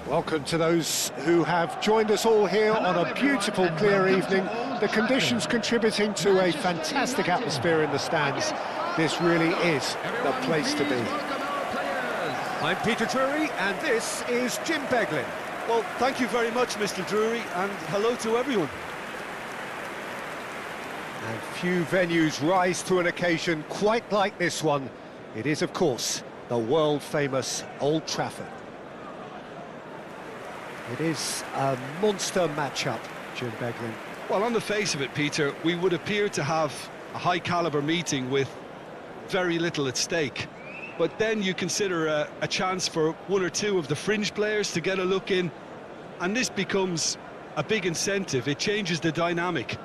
Welcome to those who have joined us all here on a beautiful, clear evening. The conditions contributing to a fantastic atmosphere in the stands. This really is the place to be. I'm Peter Drury, and this is Jim Beglin. Well, thank you very much, Mr. Drury, and hello to everyone. And few venues rise to an occasion quite like this one. It is, of course, the world-famous Old Trafford. It is a monster matchup, Jim Beglin. Well, on the face of it, Peter, we would appear to have a high-caliber meeting with very little at stake. But then you consider a chance for one or two of the fringe players to get a look in, and this becomes a big incentive. It changes the dynamic.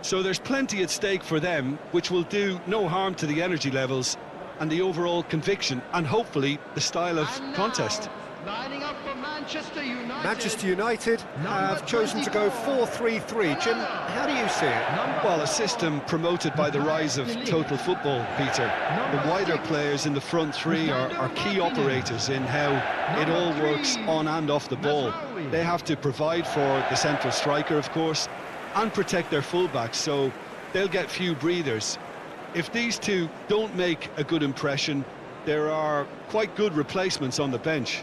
So there's plenty at stake for them, which will do no harm to the energy levels and the overall conviction, and hopefully the style of contest. Lining up for Manchester United. Manchester United have chosen to go 4-3-3. Jim, how do you see it? Well, a system promoted by the rise of total football, Peter. The wider players in the front three are key operators in how it all works on and off the ball. They have to provide for the central striker, of course, and protect their fullbacks, so they'll get few breathers. If these two don't make a good impression, there are quite good replacements on the bench.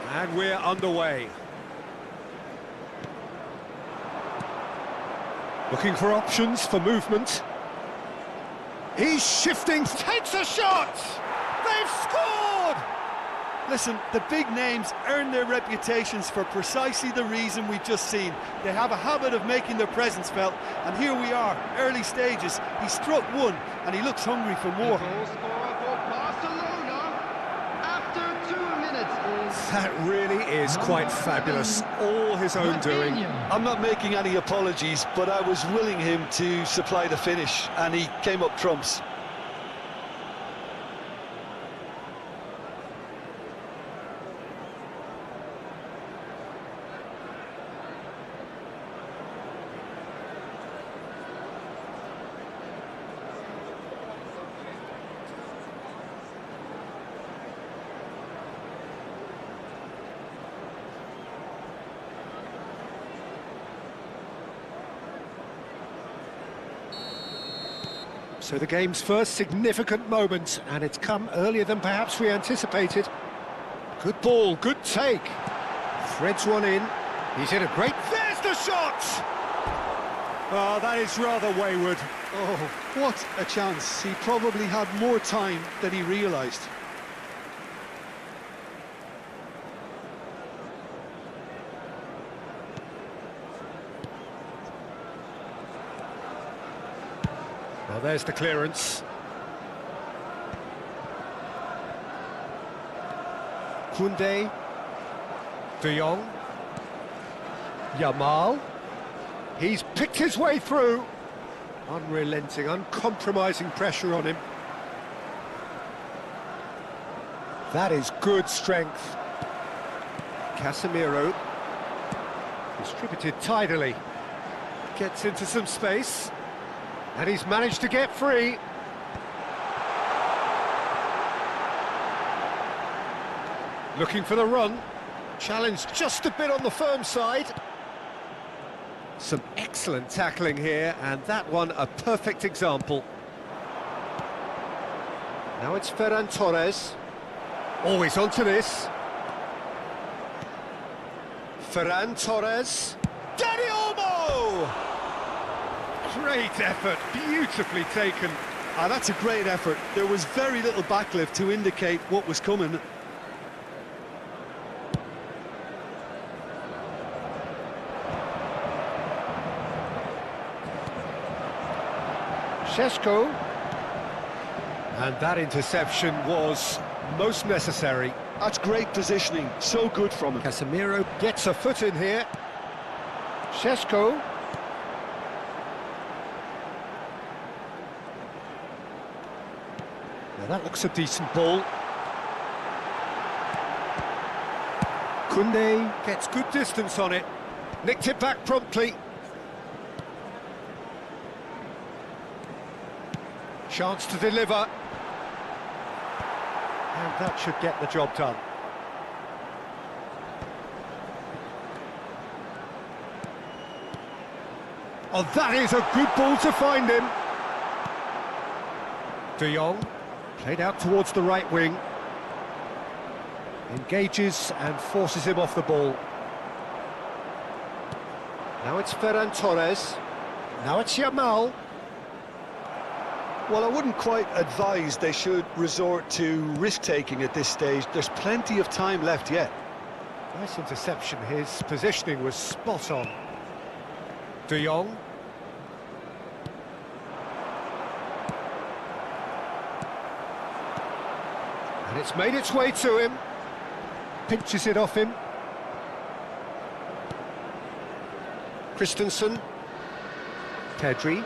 And we're underway. Looking for options for movement. He's shifting, takes a shot! They've scored! Listen, the big names earn their reputations for precisely the reason we've just seen. They have a habit of making their presence felt, and here we are, early stages. He struck one, and he looks hungry for more. Goal scorer for Barcelona after 2 minutes is... That really is quite fabulous. All his own doing. I'm not making any apologies, but I was willing him to supply the finish, and he came up trumps. So the game's first significant moment, and it's come earlier than perhaps we anticipated. Good ball, good take. Threads one in. He's hit a great... There's the shot! Oh, that is rather wayward. Oh, what a chance. He probably had more time than he realised. Well, there's the clearance. Koundé. De Jong. Yamal. He's picked his way through. Unrelenting, uncompromising pressure on him. That is good strength. Casemiro. Distributed tidily. Gets into some space. And he's managed to get free. Looking for the run. Challenged just a bit on the firm side. Some excellent tackling here, and that one a perfect example. Now it's Ferran Torres. Always onto this. Ferran Torres. Dani Olmo! Great effort, beautifully taken. That's a great effort. There was very little backlift to indicate what was coming. Šeško. And that interception was most necessary. That's great positioning, so good from him. Casemiro gets a foot in here. Šeško. Now that looks a decent ball. Koundé gets good distance on it. Nicked it back promptly. Chance to deliver. And that should get the job done. Oh, that is a good ball to find him. De Jong, played out towards the right wing. Engages and forces him off the ball. Now it's Ferran Torres. Now it's Yamal. Well, I wouldn't quite advise they should resort to risk-taking at this stage. There's plenty of time left yet. Nice interception. His positioning was spot on. De Jong. And it's made its way to him. Pinches it off him. Christensen. Pedri.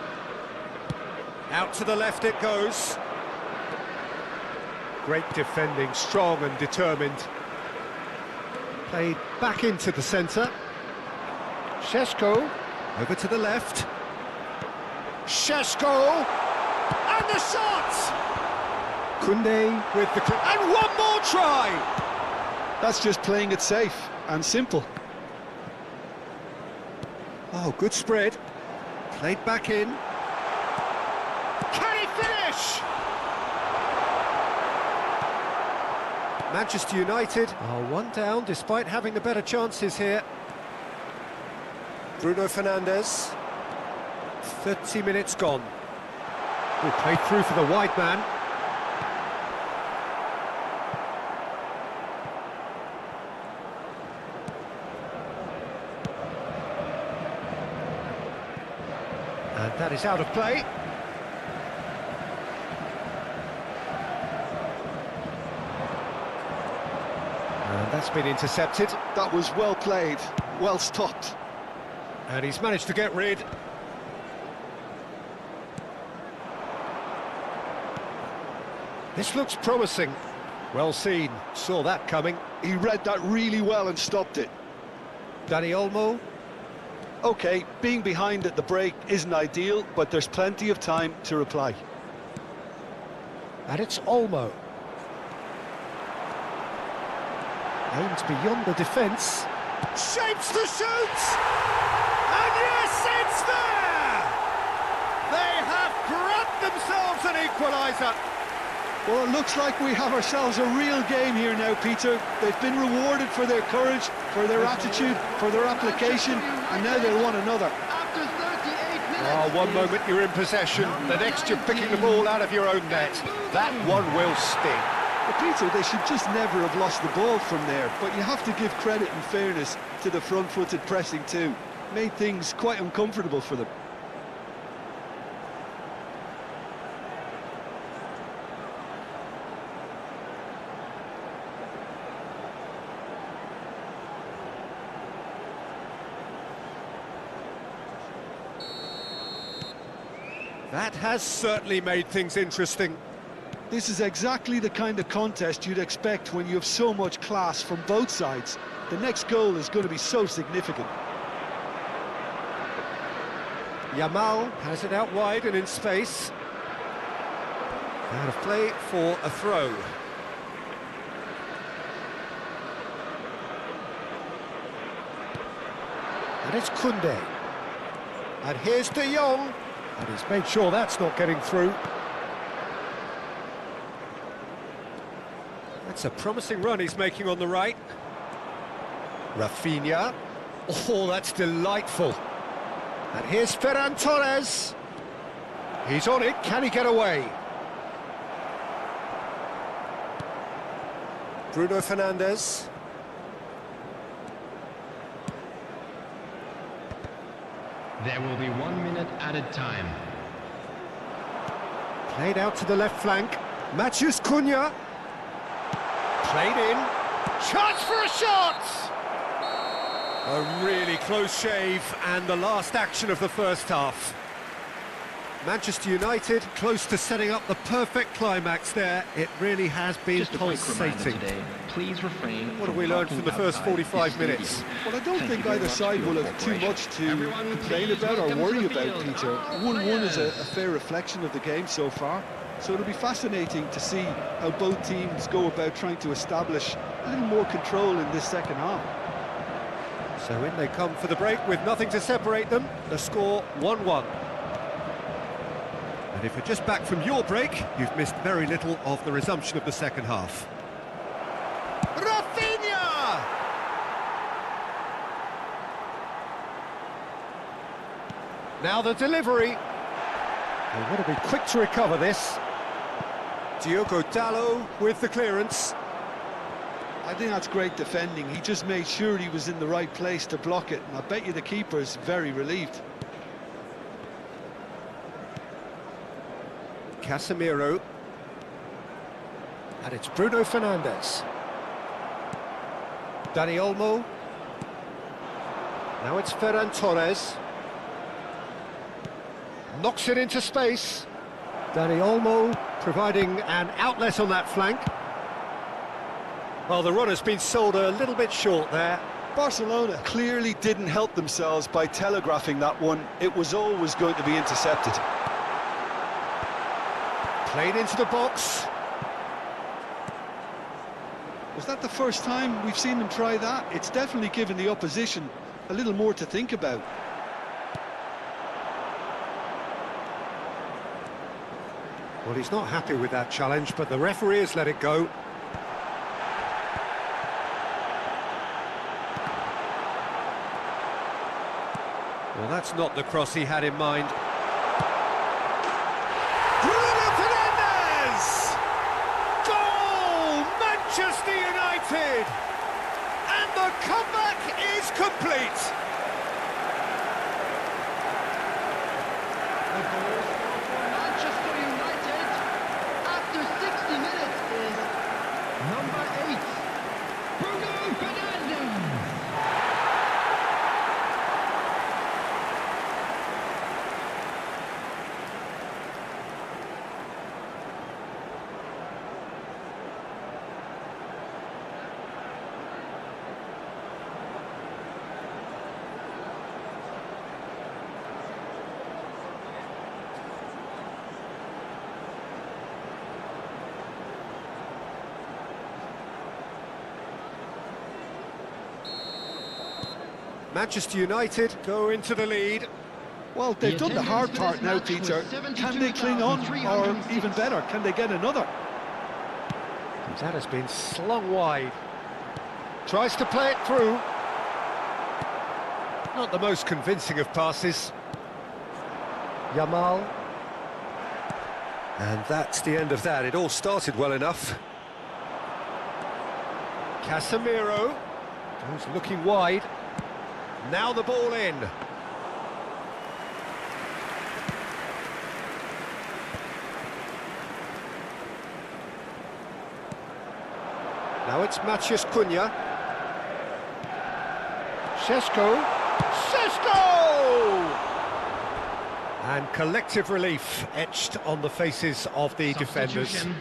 Out to the left it goes. Great defending, strong and determined. Played back into the centre. Šeško. Over to the left. Šeško. And the shot! Koundé with the... And one more try! That's just playing it safe and simple. Oh, good spread. Played back in. Can he finish? Manchester United are one down despite having the better chances here. Bruno Fernandes. 30 minutes gone. We played through for the wide man. And that is out of play. And that's been intercepted. That was well played, well stopped. And he's managed to get rid. This looks promising. Well seen, saw that coming. He read that really well and stopped it. Dani Olmo. OK, being behind at the break isn't ideal, but there's plenty of time to reply. And it's Olmo. Aims beyond the defence. Shapes to shoot! And yes, it's there! They have grabbed themselves an equaliser. Well, it looks like we have ourselves a real game here now, Peter. They've been rewarded for their courage, for their attitude, for their application, and now they'll want another. After 38 minutes. Oh, one moment you're in possession, the next you're picking the ball out of your own net. That one will sting. But Peter, they should just never have lost the ball from there, but you have to give credit and fairness to the front-footed pressing too. Made things quite uncomfortable for them. That has certainly made things interesting. This is exactly the kind of contest you'd expect when you have so much class from both sides. The next goal is going to be so significant. Yamal has it out wide and in space. Out of play for a throw. And it's Koundé. And here's De Jong. And he's made sure that's not getting through. That's a promising run he's making on the right. Rafinha. Oh, that's delightful. And here's Ferran Torres. He's on it, can he get away? Bruno Fernandes. There will be 1 minute added time. Played out to the left flank. Matthews Cunha. Played in. Chance for a shot! A really close shave, and the last action of the first half. Manchester United close to setting up the perfect climax there. It really has been Just a quick reminder pulsating. today, please refrain What have from we learned talking from the first outside 45 this minutes? stadium. Well, I don't Thank think you very either much side for your will have too cooperation. much to Everyone, complain please about or welcome to worry the about, field Peter. our 1-1 is a players. fair reflection of the game so far. So it'll be fascinating to see how both teams go about trying to establish a little more control in this second half. So in they come for the break with nothing to separate them. The score 1-1. And if you're just back from your break, you've missed very little of the resumption of the second half. Rafinha! Now the delivery. They want to be quick to recover this. Diogo Dalot with the clearance. I think that's great defending. He just made sure he was in the right place to block it, and I bet you the keeper's very relieved. Casemiro. And it's Bruno Fernandes. Dani Olmo. Now it's Ferran Torres. Knocks it into space. Dani Olmo providing an outlet on that flank. Well, the run has been sold a little bit short there. Barcelona clearly didn't help themselves by telegraphing that one. It was always going to be intercepted. Played into the box. Was that the first time we've seen them try that? It's definitely given the opposition a little more to think about. Well, he's not happy with that challenge, but the referee has let it go. Well, that's not the cross he had in mind. Bruno Fernandes! Goal! Manchester United! And the comeback is complete! The goal scored for Manchester United after 60 minutes is number 8, Bruno Fernandes. Manchester United go into the lead. Well, they've done the hard attendance part for this now, match was Peter. Can they cling on, or 72,306? even better, can they get another? That has been slung wide. Tries to play it through. Not the most convincing of passes. Yamal. And that's the end of that. It all started well enough. Casemiro. Who's looking wide. Now the ball in. Now it's Matthews Cunha. Šeško. And collective relief etched on the faces of the defenders. Substitution.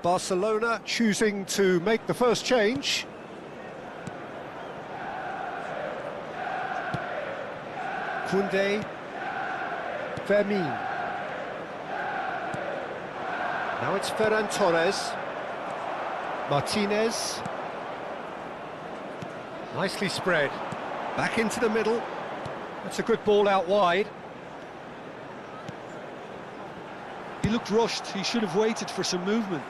Barcelona choosing to make the first change. Koundé. Fermin. Now it's Ferran Torres. Martinez. Nicely spread. Back into the middle. That's a good ball out wide. He looked rushed. He should have waited for some movement.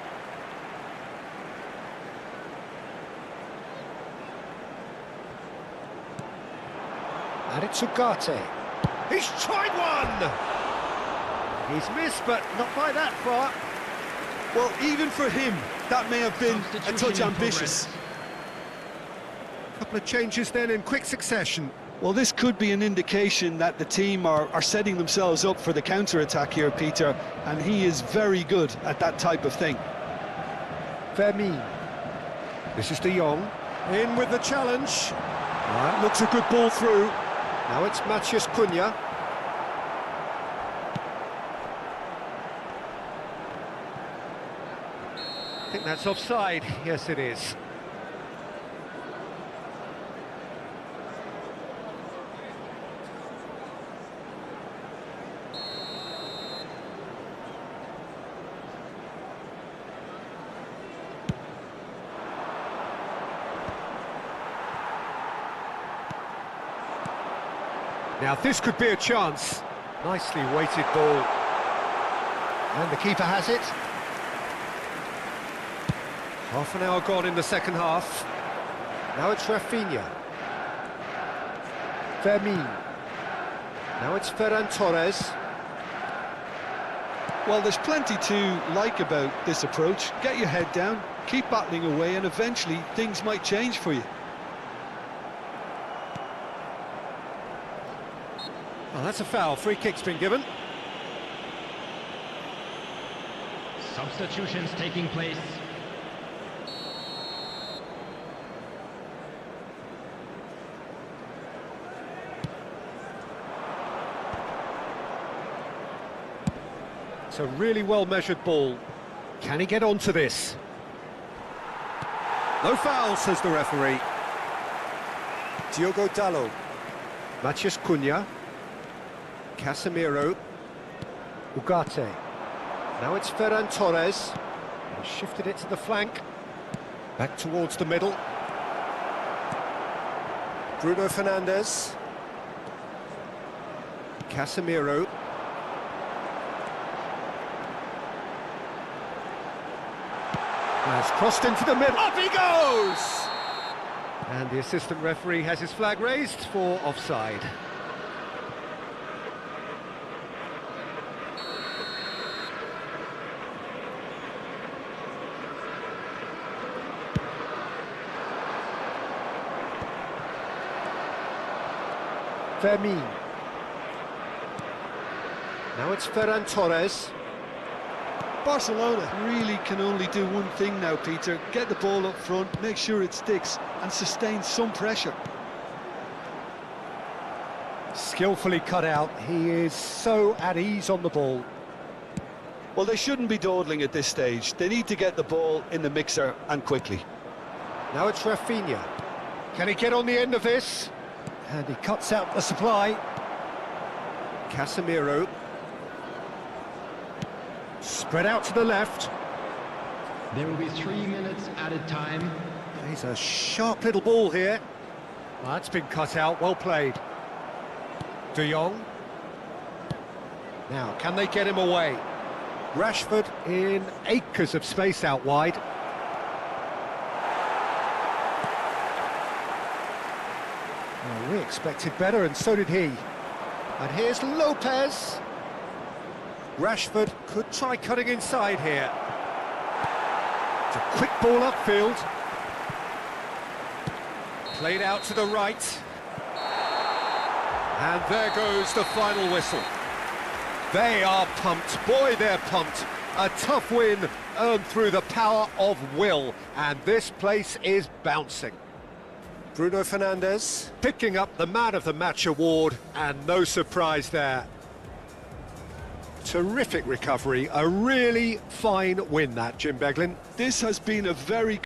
And it's Ugarte. He's tried one! He's missed, but not by that far. Well, even for him, that may have been a touch Substitution in ambitious. progress. Couple of changes then in quick succession. Well, this could be an indication that the team are setting themselves up for the counter-attack here, Peter, and he is very good at that type of thing. Vermeer. This is De Jong. In with the challenge. That looks a good ball through. Now it's Matheus Cunha. I think that's offside. Yes, it is. Now this could be a chance. Nicely weighted ball. And the keeper has it. Half an hour gone in the second half. Now it's Rafinha. Vermeer. Now it's Ferran Torres. Well, there's plenty to like about this approach. Get your head down, keep battling away, and eventually things might change for you. Well, that's a foul. Free kick's been given. Substitutions taking place. It's a really well-measured ball. Can he get onto this? No foul, says the referee. Diogo Dalot. Matheus Cunha. Casemiro. Ugarte. Now it's Ferran Torres. He shifted it to the flank. Back towards the middle. Bruno Fernandes. Casemiro. Has crossed into the middle. Up he goes! And the assistant referee has his flag raised for offside. Vermeer. Now it's Ferran Torres. Barcelona really can only do one thing now, Peter. Get the ball up front, make sure it sticks, and sustain some pressure. Skillfully cut out. He is so at ease on the ball. Well, they shouldn't be dawdling at this stage. They need to get the ball in the mixer, and quickly. Now it's Rafinha. Can he get on the end of this? And he cuts out the supply. Casemiro. Spread out to the left. There will be 3 minutes added time. He's a sharp little ball here. Well, that's been cut out, well played. De Jong. Now, can they get him away? Rashford in acres of space out wide. Well, we expected better, and so did he. And here's Lopez. Rashford could try cutting inside here. It's a quick ball upfield. Played out to the right. And there goes the final whistle. They are pumped. Boy, they're pumped. A tough win earned through the power of will. And this place is bouncing. Bruno Fernandes picking up the Man of the Match award. And no surprise there. Terrific recovery, a really fine win that, Jim Beglin. This has been a very